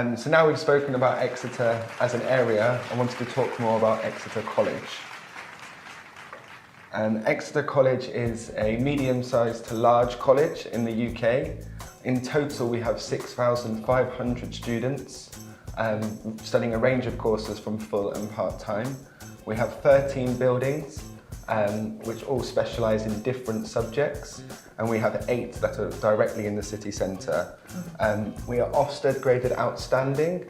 So now we've spoken about Exeter as an area, I wanted to talk more about Exeter College. Exeter College is a medium-sized to large college in the UK. In total, we have 6,500 students studying a range of courses from full and part-time. We have 13 buildings, which all specialise in different subjects, and we have 8 that are directly in the city centre. We are Ofsted graded outstanding,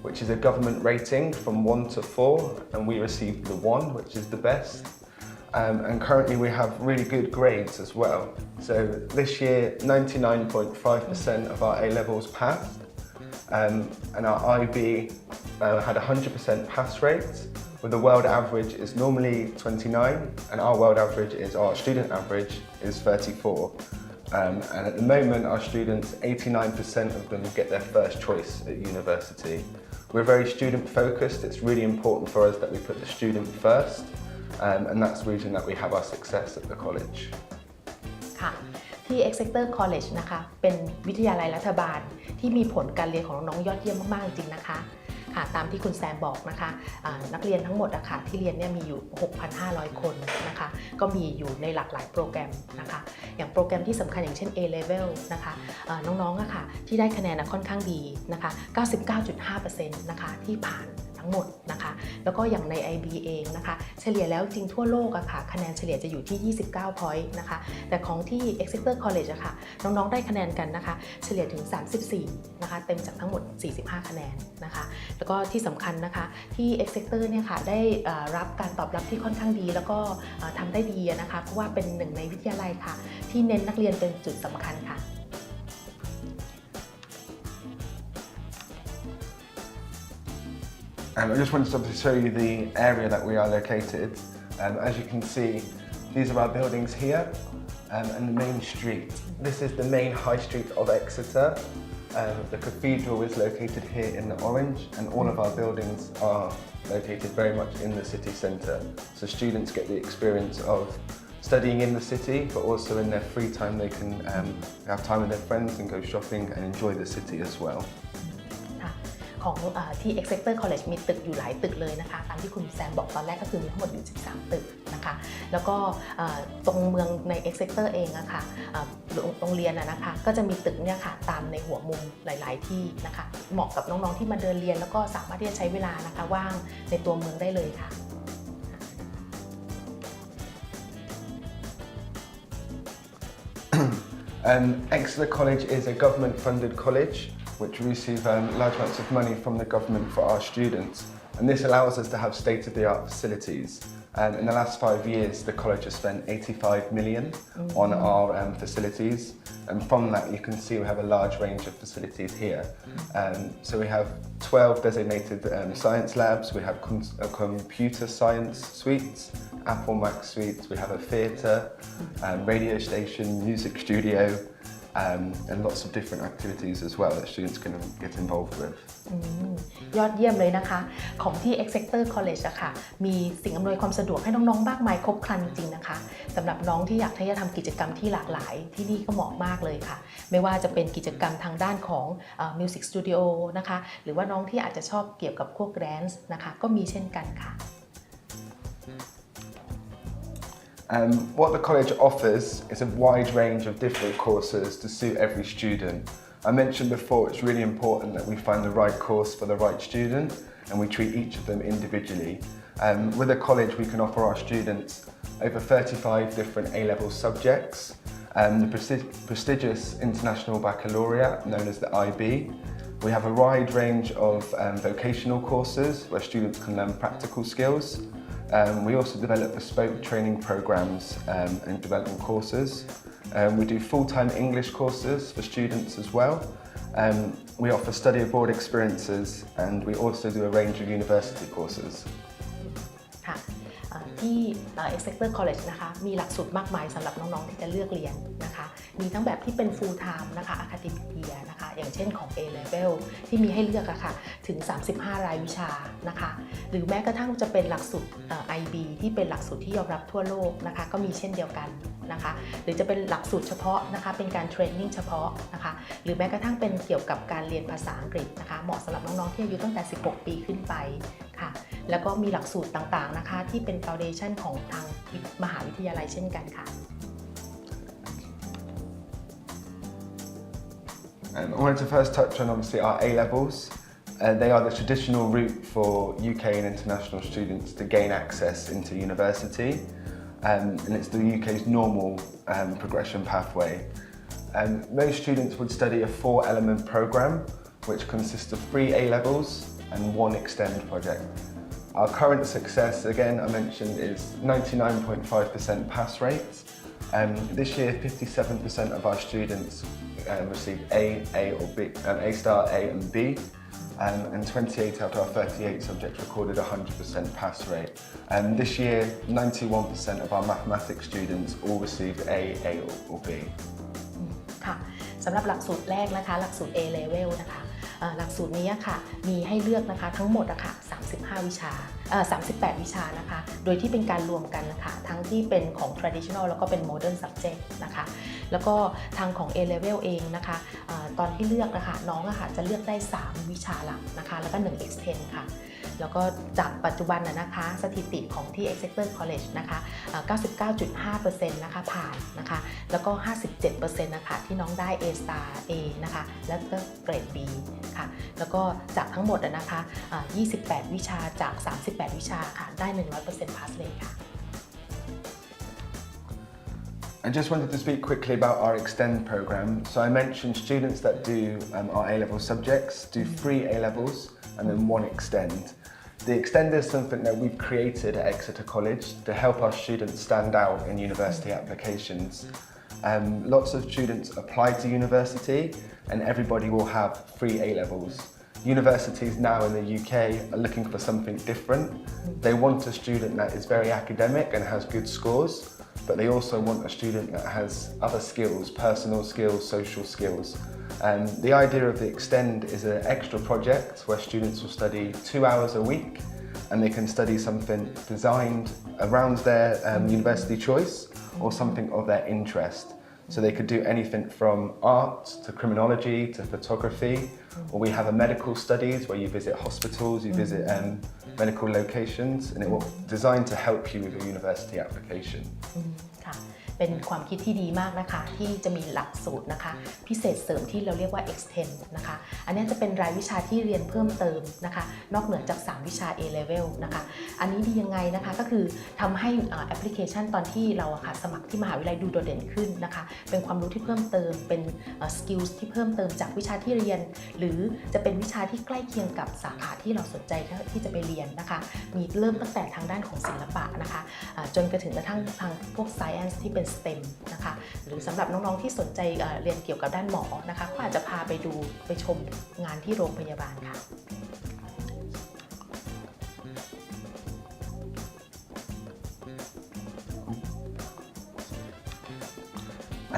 which is a government rating from 1 to 4, and we received the 1, which is the best. And currently we have really good grades as well. So this year, 99.5% of our A-levels passed, and our IB had 100% pass rate, where the world average is normally 29, and our student average is 34. And at the moment, our students, 89% of them get their first choice at university. We're very student focused. It's really important for us that we put the student first. And that's the reason that we have our success at the college. ค่ะที่ Exeter College นะคะเป็นวิทยาลัยรัฐบาลที่มีผลการเรียนของน้องๆยอดเยี่ยมมากๆจริงๆนะคะค่ะตามที่คุณแซมบอกนะคะนักเรียนทั้งหมดนะคะที่เรียนเนี่ยมีอยู่ 6,500 คนนะคะก็มีอยู่ในหลากหลายโปรแกรมนะคะอย่างโปรแกรมที่สำคัญอย่างเช่น ALevel นะคะน้องๆอะค่ะที่ได้คะแนนค่อนข้างดีนะคะ 99.5% นะคะที่ผ่านทั้งหมดนะคะแล้วก็อย่างใน IB เองนะคะเฉลี่ยแล้วจริงทั่วโลกอะค่ะคะแนนเฉลี่ยจะอยู่ที่ 29 point นะคะแต่ของที่ Exeter College อะค่ะน้องๆได้คะแนนกันนะคะเฉลี่ยถึง 34 นะคะเต็มจากทั้งหมด 45 คะแนนนะคะแล้วก็ที่สำคัญนะคะที่ Exeter เนี่ยค่ะได้รับการตอบรับที่ค่อนข้างดีแล้วก็ทำได้ดีนะคะเพราะว่าเป็นหนึ่งในวิทยาลัยค่ะที่เน้นนักเรียนเป็นจุดสำคัญค่ะI just wanted to show you the area that we are located. As you can see, these are our buildings here and the main street. This is the main high street of Exeter. The cathedral is located here in the orange, and all of our buildings are located very much in the city centre. So students get the experience of studying in the city, but also in their free time they can have time with their friends and go shopping and enjoy the city as well. ของที่ Exeter College มีตึกอยู่หลายตึกเลยนะคะตามที่คุณแซมบอกตอนแรกก็คือมีทั้งหมดอยู่13ตึกนะคะแล้วก็ตรงเมืองใน Exeter เองอะค่ะโรงเรียนนะคะก็จะมีตึกเนี่ยค่ะตามในหัวมุมหลายๆที่นะคะเหมาะกับน้องๆที่มาเดินเรียนแล้วก็สามารถที่จะใช้เวลานะคะว่างในตัวเมืองได้เลยค่ะExeter College is a government-funded college which receive large amounts of money from the government for our students, and this allows us to have state-of-the-art facilities. In the last 5 years, the college has spent 85 million on our facilities, and from that you can see we have a large range of facilities here. So we have 12 designated science labs, we have computer science suites, Apple Mac suites, we have a theatre, radio station, music studio, and lots of different activities as well that students can get involved with. ยอดเยี่ยมเลยนะคะของที่ Exeter College อะค่ะมีสิ่งอำนวยความสะดวกให้น้องๆมากมายครบครันจริงๆนะคะสำหรับน้องที่อยากที่จะทำกิจกรรมที่หลากหลายที่นี่ก็เหมาะมากเลยค่ะไม่ว่าจะเป็นกิจกรรมทางด้านของ Music Studio นะคะหรือว่าน้องที่อาจจะชอบเกี่ยวกับพวก Dance นะคะก็มีเช่นกันค่ะWhat the college offers is a wide range of different courses to suit every student. I mentioned before it's really important that we find the right course for the right student and we treat each of them individually. With a college we can offer our students over 35 different A-level subjects, the prestigious International Baccalaureate known as the IB. We have a wide range of vocational courses where students can learn practical skills. We also develop bespoke training programs and development courses. We do full-time English courses for students as well. We offer study abroad experiences and we also do a range of university courses. ที่ Exeter College นะคะมีหลักสูตรมากมายสำหรับน้องๆที่จะเลือกเรียนนะคะมีทั้งแบบที่เป็น full time นะคะ academic year นะคะอย่างเช่นของ ALevel ที่มีให้เลือกอะค่ะถึง35รายวิชานะคะหรือแม้กระทั่งจะเป็นหลักสูตร IB ที่เป็นหลักสูตรที่ยอมรับทั่วโลกนะคะก็มีเช่นเดียวกันนะคะหรือจะเป็นหลักสูตรเฉพาะนะคะเป็นการเทรนนิ่งเฉพาะนะคะหรือแม้กระทั่งเป็นเกี่ยวกับการเรียนภาษาอังกฤษนะคะเหมาะสำหรับน้องๆที่อายุตั้งแต่16ปีขึ้นไปค่ะแล้วก็มีหลักสูตรต่างๆนะคะที่เป็น foundation ของทางมหาวิทยาลัยเช่นกันค่ะ I wanted to first touch on obviously our A-levels. They are the traditional route for UK and international students to gain access into university, and it's the UK's normal progression pathway. Most students would study a 4-element programme, which consists of 3 A-levels and 1 extend project. Our current success, again, I mentioned, is 99.5% pass rate. This year, 57% of our students received A or B, A star, A and B, and 28 out of our 38 subjects recorded 100% pass rate. This year, 91% of our mathematics students all received A or B. ค่ะสำหรับหลักสูตรแรกนะคะหลักสูตร ALevel นะคะหลักสูตรนี้ค่ะมีให้เลือกนะคะทั้งหมดนะคะ35วิชา38วิชานะคะโดยที่เป็นการรวมกันนะคะทั้งที่เป็นของ traditional แล้วก็เป็น modern subject นะคะแล้วก็ทางของ ALevel เองนะคะตอนที่เลือกนะคะน้องจะเลือกได้3วิชาหลักนะคะแล้วก็1 extend ค่ะแล้วก็จากปัจจุบันนะคะสถิติของที่ Exeter College นะคะ 99.5% นะคะผ่านนะคะแล้วก็ 57% นะคะที่น้องได้ A star A นะคะแล้วก็เกรด B ค่ะแล้วก็จากทั้งหมดนะคะ28วิชาจาก38วิชาค่ะได้ 100% pass rate ค่ะ I just wanted to speak quickly about our extend programme. So I mentioned students that do our A-level subjects do 3 A-levels and then 1 extend. The extend is something that we've created at Exeter College to help our students stand out in university applications. Lots of students apply to university and everybody will have 3 A-levels. Universities now in the UK are looking for something different. They want a student that is very academic and has good scores, but they also want a student that has other skills, personal skills, social skills. The idea of the extend is an extra project where students will study 2 hours a week and they can study something designed around their university choice or something of their interest. So they could do anything from art to criminology to photography, or we have a medical studies where you visit hospitals, you visit medical locations, and it will designed to help you with your university application. ค่ะเป็นความคิดที่ดีมากนะคะที่จะมีหลักสูตรนะคะพิเศษเสริมที่เราเรียกว่า extend นะคะอันนี้จะเป็นรายวิชาที่เรียนเพิ่มเติมนะคะนอกเหนือจาก3วิชา A-level นะคะอันนี้ดียังไงนะคะก็คือทำให้แอปพลิเคชันตอนที่เราสมัครที่มหาวิทยาลัยดูโดดเด่นขึ้นนะคะเป็นความรู้ที่เพิ่มเติมเป็นสกิลที่เพิ่มเติมจากวิชาที่เรียนหรือจะเป็นวิชาที่ใกล้เคียงกับสาขาที่เราสนใจที่จะไปเรียนนะคะมีเริ่มตั้งแต่ทางด้านของศิลปะนะคะจนกระทั่งทางพวก science ที่เป็น STEM นะคะหรือสำหรับน้องๆที่สนใจเรียนเกี่ยวกับด้านหมอนะคะก็อาจจะพาไปชมงานที่โรงพยาบาลค่ะ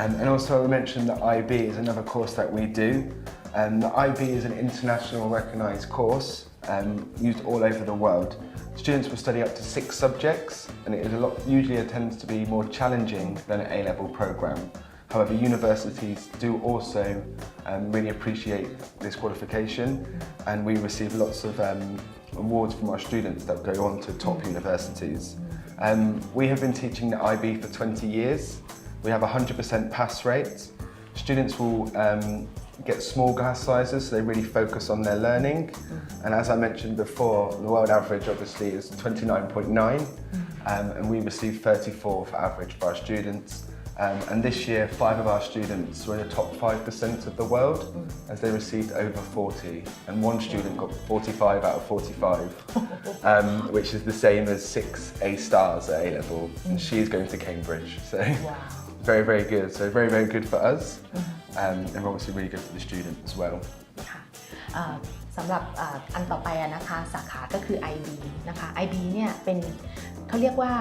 And also I mentioned that IB is another course that we do. The IB is an international recognised course used all over the world. Students will study up to 6 subjects and it is usually tends to be more challenging than an A-level programme. However, universities do also really appreciate this qualification and we receive lots of awards from our students that go on to top universities. We have been teaching the IB for 20 years. We have 100% pass rate. Students will get small class sizes, so they really focus on their learning. And as I mentioned before, the world average obviously is 29.9, and we receive 34 for average for our students. And this year, 5 of our students were in the top 5% of the world, as they received over 40, and 1 student got 45 out of 45, which is the same as 6 A stars at A-level, and she is going to Cambridge. So. Wow. Very, very good. So very, very good for us, and obviously really good for the student as well. สำหรับอันต่อไปนะคะสาขาก็คือ IB นะคะ IB เนี่ยเป็น เขาเรียกว่า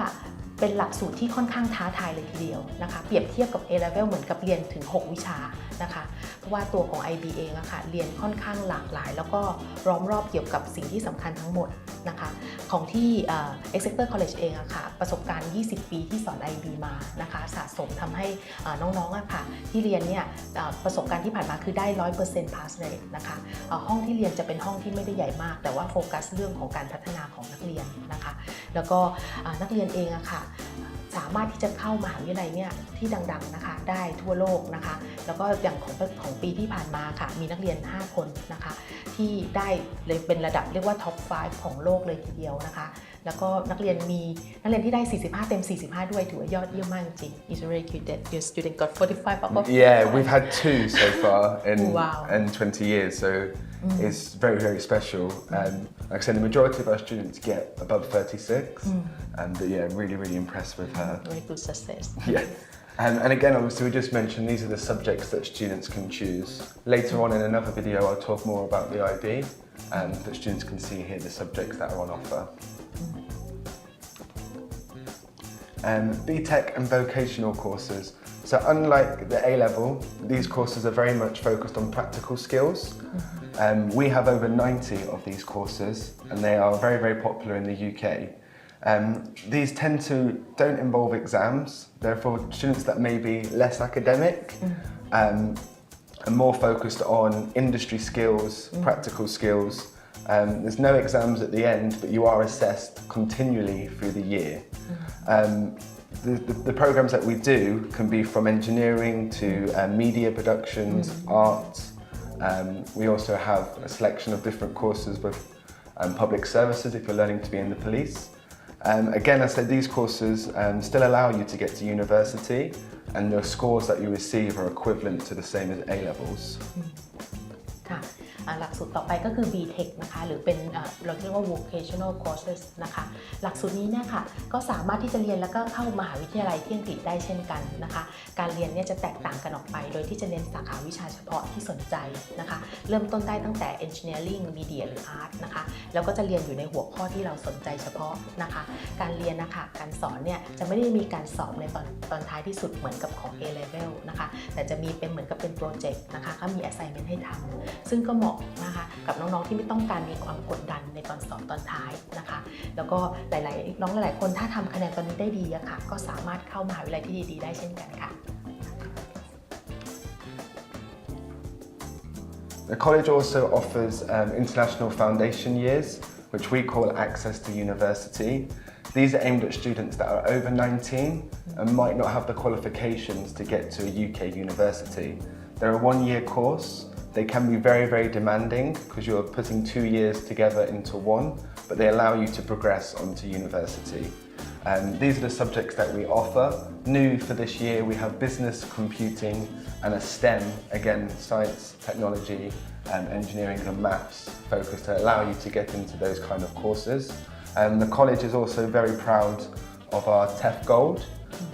เป็นหลักสูตรที่ค่อนข้างท้าทายเลยทีเดียวนะคะเปรียบเทียบกับ ALevel เหมือนกับเรียนถึง6วิชานะคะเพราะว่าตัวของ IB เองอะค่ะเรียนค่อนข้างหลากหลาย แล้วก็ล้อมรอบเกี่ยวกับสิ่งที่สำคัญทั้งหมดนะคะของที่ Exeter College เองอะค่ะประสบการณ์20 ปีที่สอน IB มานะคะสะสมทำให้น้องๆอะค่ะที่เรียนเนี่ยประสบการณ์ที่ผ่านมาคือได้ 100% pass rate นะคะห้องที่เรียนจะเป็นห้องที่ไม่ได้ใหญ่มากแต่ว่าโฟกัสเรื่องของการพัฒนาของนักเรียนนะคะแล้วก็นักเรียนเองอะค่ะสามารถที่จะเข้ามหาวิทยาลัยเนี่ยที่ดังๆนะคะได้ทั่วโลกนะคะแล้วก็อย่างของปีที่ผ่านมาค่ะมีนักเรียน5คนนะคะที่ได้เลยเป็นระดับเรียกว่าท็อป 5 ของโลกเลยทีเดียวนะคะแล้วก็นักเรียนที่ได้45เต็ม45ด้วยถือว่ายอดเยี่ยมมากจริง It's really good that your student got 45 out of 50. Yeah, we've had 2 so far Wow. in 20 years, so it's very, very special. Like I said, the majority of our students get above 36, and yeah, really, really impressed with her. Very good success. Yeah. And again, obviously, we just mentioned these are the subjects that students can choose. Later on in another video, I'll talk more about the IB, that students can see here the subjects that are on offer. BTEC and vocational courses. So unlike the A-level, these courses are very much focused on practical skills. We have over 90 of these courses, and they are very, very popular in the UK. These don't involve exams. They're for students that may be less academic and more focused on industry skills, practical skills. There's no exams at the end, but you are assessed continually through the year. The programs that we do can be from engineering to media productions, art. We also have a selection of different courses with public services if you're learning to be in the police. Again, I said these courses still allow you to get to university, and the scores that you receive are equivalent to the same as A-levels. หลักสูตรต่อไปก็คือ BTEC นะคะหรือเป็นเราเรียกว่า vocational courses นะคะหลักสูตรนี้เนี่ยค่ะก็สามารถที่จะเรียนแล้วก็เข้ามหาวิทยาลัยที่อังกฤษได้เช่นกันนะคะการเรียนเนี่ยจะแตกต่างกันออกไปโดยที่จะเน้นสาขาวิชาเฉพาะที่สนใจนะคะเริ่มต้นได้ตั้งแต่ engineering media หรือ art นะคะแล้วก็จะเรียนอยู่ในหัวข้อที่เราสนใจเฉพาะนะคะการเรียนนะคะการสอนเนี่ยจะไม่ได้มีการสอบในตอนท้ายที่สุดเหมือนกับของ A-level นะคะแต่จะมีเป็นเหมือนกับเป็นโปรเจกต์นะคะก็มี assignment ให้ทำซึ่งก็เหมาะนะคะกับน้องๆที่ไม่ต้องการมีความกดดันในตอนสอบตอนท้ายนะคะแล้วก็หลายๆคนถ้าทำคะแนนตอนนี้ได้ดีอะค่ะก็สามารถเข้ามหาวิทยาลัยที่ดีๆได้เช่นกันค่ะ The college also offers international foundation years, which we call Access to University. These are aimed at students that are over 19 and might not have the qualifications to get to a UK university. They're a one-year course. They can be very, very demanding because you're putting 2 years together into one, but they allow you to progress onto university. These are the subjects that we offer. New for this year, we have business, computing, and a STEM, again, science, technology, engineering and maths focus to allow you to get into those kind of courses. The college is also very proud of our TEF Gold,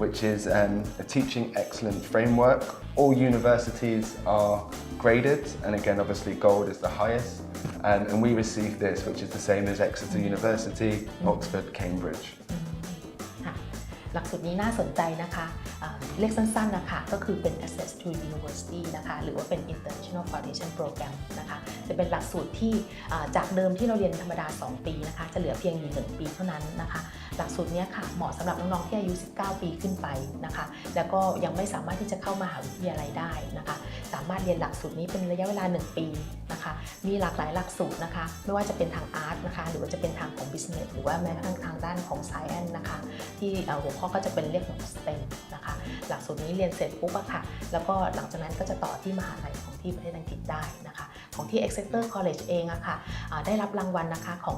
which is a teaching excellence framework. All universities are graded, and again, obviously gold is the highest. And we receive this, which is the same as Exeter University, Oxford, Cambridge. หลักสูตรนี้น่าสนใจนะคะเรียกสั้นๆนะคะก็คือเป็น Access to University นะคะหรือว่าเป็น International Foundation Program นะคะจะเป็นหลักสูตรที่จากเดิมที่เราเรียนธรรมดา2 ปีนะคะจะเหลือเพียงอยู่1 ปีเท่านั้นนะคะหลักสูตรนี้ค่ะเหมาะสำหรับน้องๆที่อายุ19 ปีขึ้นไปนะคะแล้วก็ยังไม่สามารถที่จะเข้ามหาวิทยาลัยได้นะคะสามารถเรียนหลักสูตรนี้เป็นระยะเวลา1 ปีนะคะมีหลากหลายหลักสูตรนะคะไม่ว่าจะเป็นทาง Art นะคะหรือว่าจะเป็นทางของ Business หรือว่าแม้กระทั่งทางด้านของ Science นะคะที่หัวข้อก็จะเป็นเรียกของ STEM นะคะหลักสูตรนี้เรียนเสร็จปุ๊บอะค่ะแล้วก็หลังจากนั้นก็จะต่อที่มหาลัยของที่ประเทศอังกฤษได้นะคะของที่ Exeter College เองอะค่ะได้รับรางวัลนะคะของ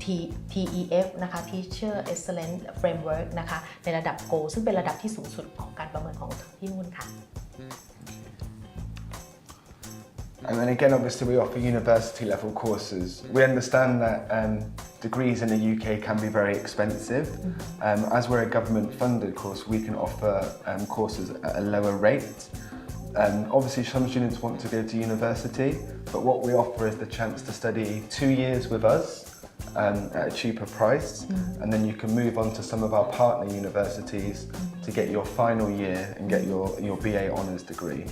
TEF นะคะ Teacher Excellence Framework นะคะในระดับ Gold ซึ่งเป็นระดับที่สูงสุดของการประเมินของที่นู่นค่ะ And then again, obviously, we offer university level courses. We understand that degrees in the UK can be very expensive. As we're a government funded course, we can offer courses at a lower rate. Obviously, some students want to go to university, but what we offer is the chance to study 2 years with us at a cheaper price, and then you can move on to some of our partner universities to get your final year and get your BA Honours degree.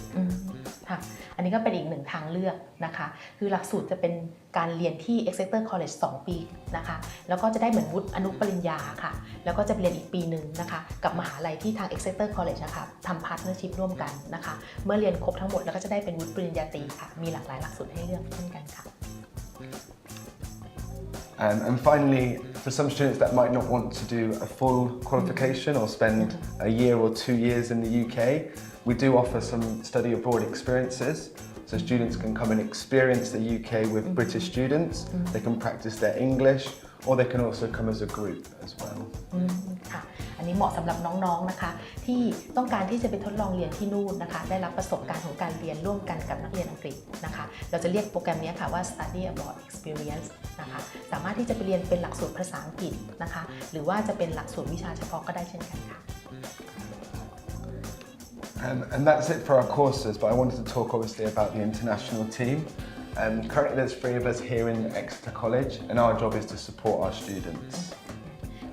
ค่ะอันนี้ก็เป็นอีกหนึ่งทางเลือกนะคะคือหลักสูตรจะเป็นการเรียนที่ Exeter College 2 ปีนะคะแล้วก็จะได้เหมือนวุฒิอนุปริญญาค่ะแล้วก็จะเรียนอีกปีหนึ่งนะคะกับมหาลัยที่ทาง Exeter College นะคะทำพาร์ทเนอร์ชิพร่วมกันนะคะเมื่อเรียนครบทั้งหมดแล้วก็จะได้เป็นวุฒิปริญญาตรีค่ะมีหลากหลายหลักสูตรให้เลือกเช่นกันค่ะ And finally, for some students that might not want to do a full qualification or spend a year or 2 years in the UK, we do offer some study abroad experiences. So students can come and experience the UK with British students. They can practice their English, or they can also come as a group as well. ค่ะอันนี้เหมาะสำหรับน้องๆนะคะที่ต้องการที่จะไปทดลองเรียนที่นู่นนะคะได้รับประสบการณ์ของการเรียนร่วมกันกับนักเรียนอังกฤษนะคะเราจะเรียกโปรแกรมนี้ค่ะว่า Study Abroad Experience นะคะสามารถที่จะไปเรียนเป็นหลักสูตรภาษาอังกฤษนะคะหรือว่าจะเป็นหลักสูตรวิชาเฉพาะก็ได้เช่นกันค่ะ And that's it for our courses, but I wanted to talk obviously about the international team. Currently there's 3 of us here in Exeter College, and our job is to support our students.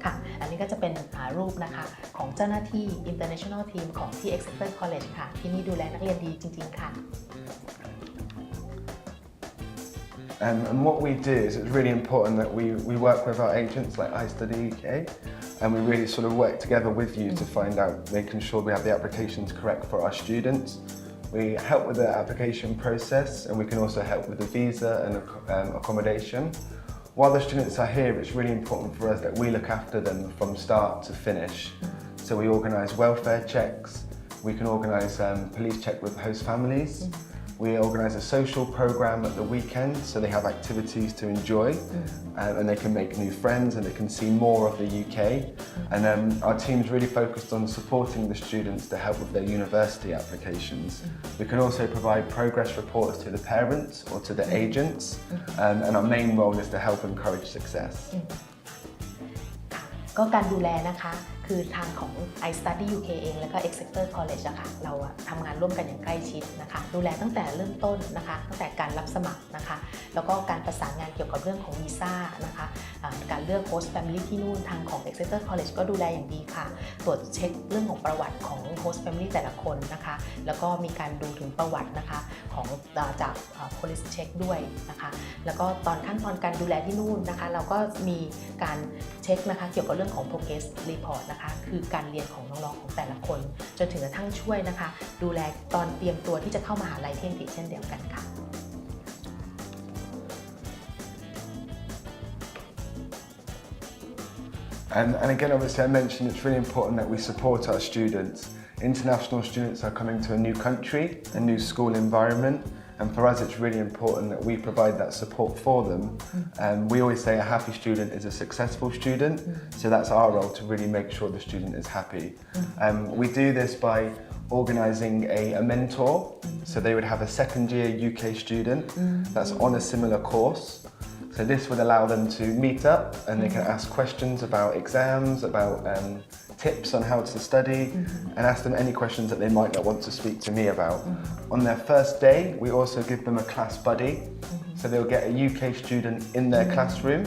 ค่ะอันนี้ก็จะเป็นรูปนะคะของเจ้าหน้าที่ International Team ของที่ Exeter College ค่ะที่นี่ดูแลนักเรียนดีจริงๆค่ะ And what we do is it's really important that we work with our agents like iStudy UK, and we really sort of work together with you to find out, making sure we have the applications correct for our students. We help with the application process, and we can also help with the visa and accommodation. While the students are here, it's really important for us that we look after them from start to finish. So we organise welfare checks, we can organise police check with host families. We organise a social programme at the weekend, so they have activities to enjoy, and they can make new friends and they can see more of the UK. And our team's really focused on supporting the students to help with their university applications. We can also provide progress reports to the parents or to the agents, and our main role is to help encourage success. ก็การดูแลนะคะคือทางของ iStudy UK เองแล้วก็ Exeter College นะคะเราทำงานร่วมกันอย่างใกล้ชิดนะคะดูแลตั้งแต่เริ่มต้นนะคะตั้งแต่การรับสมัครนะคะแล้วก็การประสานงานเกี่ยวกับเรื่องของวีซ่านะคะการเลือก host family ที่นู่นทางของ Exeter College ก็ดูแลอย่างดีค่ะตรวจเช็คเรื่องของประวัติของ host family แต่ละคนนะคะแล้วก็มีการดูถึงประวัตินะคะของจาก police check ด้วยนะคะแล้วก็ตอนขั้นตอนการดูแลที่นู่นนะคะเราก็มีการเช็คนะคะเกี่ยวกับเรื่องของ progress report นะคะคือการเรียนของน้องๆของแต่ละคนจนถึงกระทั่งช่วยนะคะดูแลตอนเตรียมตัวที่จะเข้ามหาลัยที่อังกฤษเช่นเดียวกันค่ะ And again, obviously I mentioned it's really important that we support our students. International students are coming to a new country, a new school environment, and for us it's really important that we provide that support for them. We always say a happy student is a successful student, so that's our role to really make sure the student is happy. We do this by organising a mentor, so they would have a second year UK student that's on a similar course. So this would allow them to meet up and they can ask questions about exams, about tips on how to study, and ask them any questions that they might not want to speak to me about. On their first day, we also give them a class buddy, so they'll get a UK student in their classroom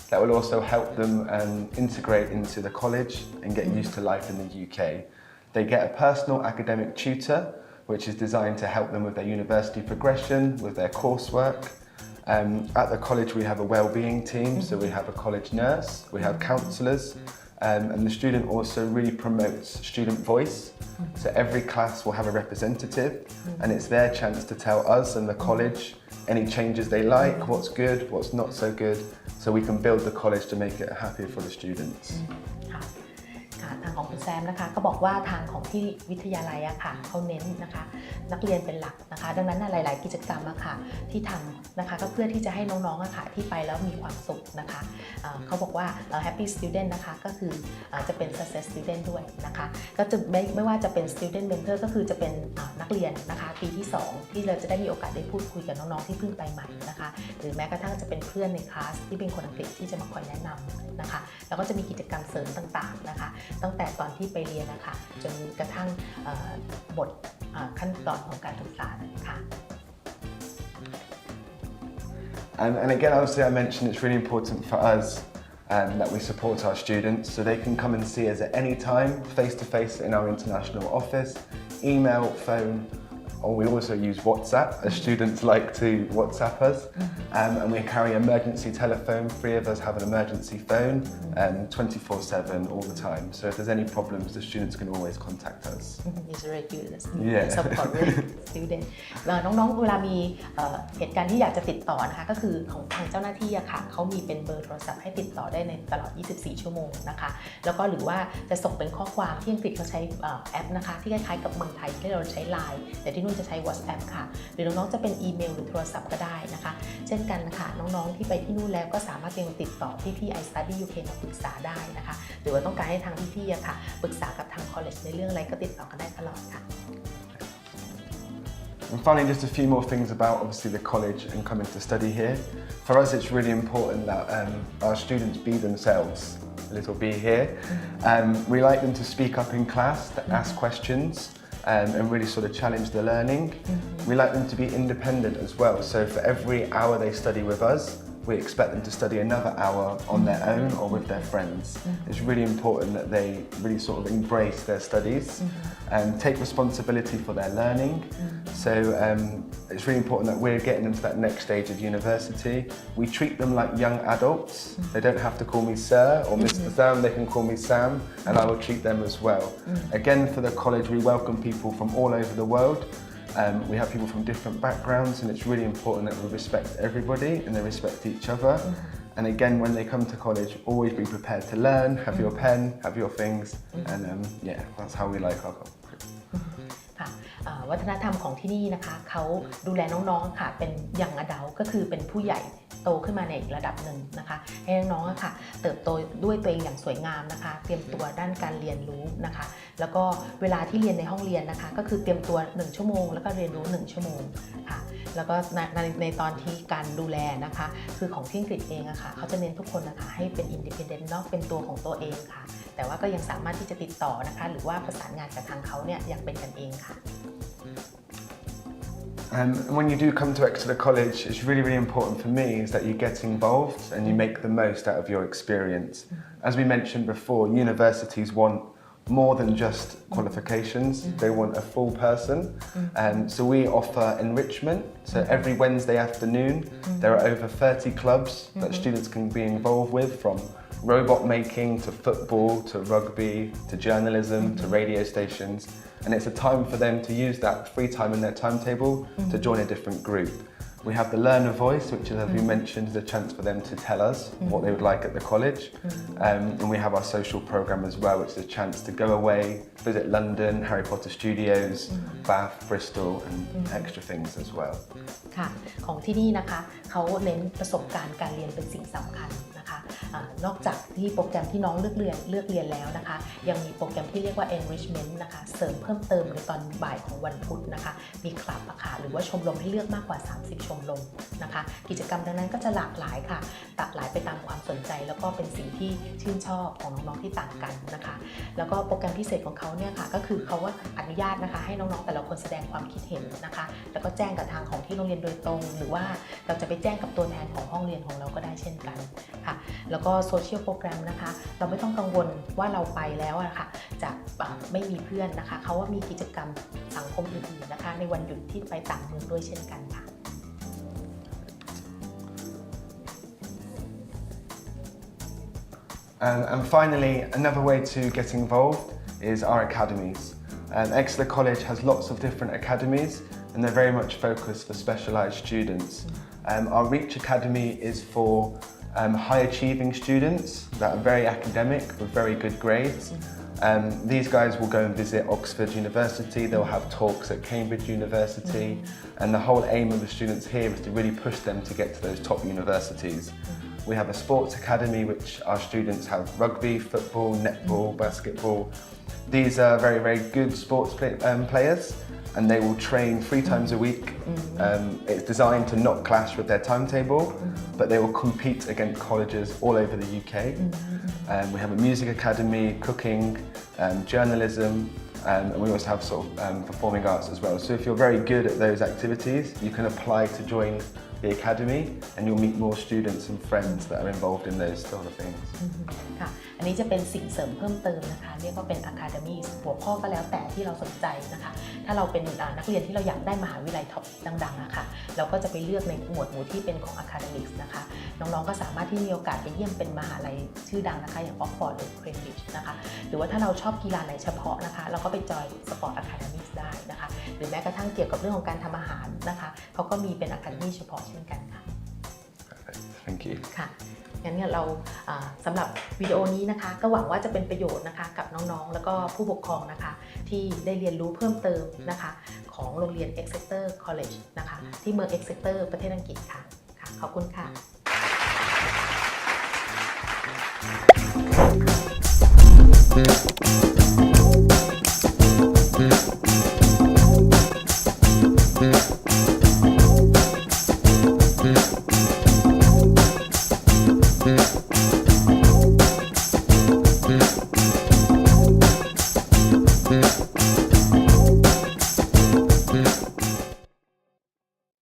that will also help them integrate into the college and get used to life in the UK. They get a personal academic tutor, which is designed to help them with their university progression, with their coursework. At the college we have a wellbeing team, so we have a college nurse, we have counsellors, and the student also really promotes student voice. So every class will have a representative, and it's their chance to tell us and the college any changes they like, what's good, what's not so good, so we can build the college to make it happier for the students. ทางของคุณแซมนะคะก็บอกว่าทางของที่วิทยาลัยอะค่ะเขาเน้นนะคะนักเรียนเป็นหลักนะคะดังนั้นหลายๆกิจกรรมอะค่ะที่ทำนะคะก็เพื่อที่จะให้น้องๆอะค่ะที่ไปแล้วมีความสุขนะคะเขาบอกว่า happy student นะคะก็คือจะเป็น success student ด้วยนะคะก็จะไม่ว่าจะเป็น student mentor ก็คือจะเป็นนักเรียนนะคะปีที่2ที่เราจะได้มีโอกาสได้พูดคุยกับน้องๆที่เพิ่งไปใหม่นะคะหรือแม้กระทั่งจะเป็นเพื่อนในคลาสที่เป็นคนอังกฤษที่จะมาคอยแนะนำนะคะแล้วก็จะมีกิจกรรมเสริมต่างๆนะคะตั้งแต่ตอนที่ไปเรียนนะคะจนกระทั่งบทขั้นตอนของการศึกษาค่ะ And again, obviously I mentioned it's really important for us that we support our students so they can come and see us at any time, face to face in our international office, email, phone, or we also use WhatsApp as students like to WhatsApp us. And we carry emergency telephone. 3 of us have an emergency phone 24/7 all the time. So if there's any problems, the students can always contact us. It's very good Yeah. support student น้องๆเวลามีเหตุการณ์ที่อยากจะติดต่อนะคะก็คือของทางเจ้าหน้าที่อะค่ะเขามีเป็นเบอร์โทรศัพท์ให้ติดต่อได้ในตลอด 24 ชั่วโมงนะคะแล้วก็หรือว่าจะส่งเป็นข้อความที่อังกฤษเขาใช้แอปนะคะที่คล้ายๆกับเมืองไทยที่เราใช้ Line แต่ที่นู่นจะใช้ WhatsApp ค่ะหรือน้องๆจะเป็นอีเมลหรือโทรศัพท์ก็ได้นะคะเช่นกันนะคะน้องๆที่ไปที่นู่นแล้วก็สามารถติดต่อพี่ๆ iStudy UK มาปรึกษาได้นะคะหรือว่าต้องการให้ทางพี่ๆอะค่ะปรึกษากับทาง college ในเรื่องอะไรก็ติดต่อกันได้ตลอดค่ะ And finally, just a few more things about obviously the college and coming to study here. For us, it's really important that our students be themselves, little be here. We like them to speak up in class, to ask questions, and really sort of challenge the learning. We like them to be independent as well. So for every hour they study with us, we expect them to study another hour on their own or with their friends. It's really important that they really sort of embrace their studies and take responsibility for their learning. So it's really important that we're getting them to that next stage of university. We treat them like young adults. They don't have to call me Sir or Mr. Sam, they can call me Sam, and I will treat them as well. Again, for the college, we welcome people from all over the world. We have people from different backgrounds, and it's really important that we respect everybody and they respect each other. And again, when they come to college, always be prepared to learn, have your pen, have your things, and yeah, that's how we like our college. วัฒนธรรมของที่นี่นะคะเขาดูแลน้องๆค่ะเป็นยังอดัลก็คือเป็นผู้ใหญ่โตขึ้นมาในอีกระดับหนึ่งนะคะให้น้องๆค่ะเติบโตด้วยตัวเองอย่างสวยงามนะคะเตรียมตัวด้านการเรียนรู้นะคะแล้วก็เวลาที่เรียนในห้องเรียนนะคะก็คือเตรียมตัว1ชั่วโมงแล้วก็เรียนรู้1ชั่วโมงค่ะแล้วก็ในตอนที่การดูแลนะคะคือของที่อังกฤษเองอะค่ะเขาจะเน้นทุกคนนะคะให้เป็น independent เนาะเป็นตัวของตัวเองค่ะแต่ว่าก็ยังสามารถที่จะติดต่อนะคะหรือว่าประสานงานกับทางเขาเนี่ยอย่างเป็นกันเองค่ะAnd when you do come to Exeter College, it's really, really important for me is that you get involved and you make the most out of your experience. As we mentioned before, universities want more than just qualifications, they want a full person. So we offer enrichment. So every Wednesday afternoon, there are over 30 clubs that students can be involved with, from robot making to football to rugby to journalism to radio stations. And it's a time for them to use that free time in their timetable to join a different group. We have the learner voice, which is, as we mentioned, is a chance for them to tell us what they would like at the college. And we have our social program as well, which is a chance to go away, visit London, Harry Potter Studios, Bath, Bristol, and extra things as well. ค่ะของที่นี่นะคะเขาเน้นประสบการณ์การเรียนเป็นสิ่งสำคัญนะคะนอกจากที่โปรแกรมที่น้องเลือกเรียนแล้วนะคะยังมีโปรแกรมที่เรียกว่า enrichment นะคะเสริมเพิ่มเติมในตอนบ่ายของวันพุธนะคะมีคลับค่ะหรือว่าชมรมให้เลือกมากกว่า30ชมรมนะคะกิจกรรมดังนั้นก็จะหลากหลายค่ะหลากหลายไปตามความสนใจแล้วก็เป็นสิ่งที่ชื่นชอบของน้องๆที่ต่างกันนะคะแล้วก็โปรแกรมพิเศษของเขาเนี่ยค่ะก็คือเขาว่าอนุญาตนะคะให้น้องๆแต่ละคนแสดงความคิดเห็นนะคะแล้วก็แจ้งกับทางของที่โรงเรียนโดยตรงหรือว่าเราจะไปแจ้งกับตัวแทนของห้องเรียนของเราก็ได้เช่นกันค่ะแล้วก็โซเชียลโปรแกรมนะคะเราไม่ต้องกังวลว่าเราไปแล้วอะค่ะจะไม่มีเพื่อนนะคะเขาว่ามีกิจกรรมสังคมอื่นๆนะคะในวันหยุดที่ไปต่างเมืองด้วยเช่นกันค่ะAnd finally, another way to get involved is our academies. Exeter College has lots of different academies, and they're very much focused for specialised students. Our Reach Academy is for high achieving students that are very academic with very good grades. These guys will go and visit Oxford University, they'll have talks at Cambridge University, and the whole aim of the students here is to really push them to get to those top universities. We have a sports academy which our students have rugby, football, netball, basketball. These are very, very good sports players, and they will train 3 times a week. It's designed to not clash with their timetable, but they will compete against colleges all over the UK. We have a music academy, cooking, journalism, and we also have sort of performing arts as well. So if you're very good at those activities, you can apply to join the academy and you'll meet more students and friends that are involved in those sort of things. ค่ะอันนี้จะเป็นสิ่งเสริมเพิ่มเติมนะคะเรียกว่าเป็น Academy หัวข้อก็แล้วแต่ที่เราสนใจนะคะถ้าเราเป็นนักเรียนที่เราอยากได้มหาวิทยาลัยท็อปดังๆนะคะเราก็จะไปเลือกในหมวดหมู่ที่เป็นของ Academics นะคะน้องๆก็สามารถที่มีโอกาสไปเยี่ยมเป็นมหาลัยชื่อดังนะคะอย่าง Oxford หรือ Cambridge นะคะหรือว่าถ้าเราชอบกีฬาไหนเฉพาะนะคะเราก็ไปจอย Sport Academics ได้นะคะหรือแม้กระทั่งเกี่ยวกับเรื่องของการทำอาหารนะคะเขาก็มีเป็น Academy เฉพาะเช่นกันค่ะ Thank you. ค่ะงั้นเนี่ยเราสำหรับวิดีโอนี้นะคะก็หวังว่าจะเป็นประโยชน์นะคะกับน้องๆแล้วก็ผู้ปกครองนะคะที่ได้เรียนรู้เพิ่มเติมนะคะของโรงเรียน Exeter College นะคะที่เมือง Exeter ประเทศอังกฤษค่ะขอบคุณค่ะ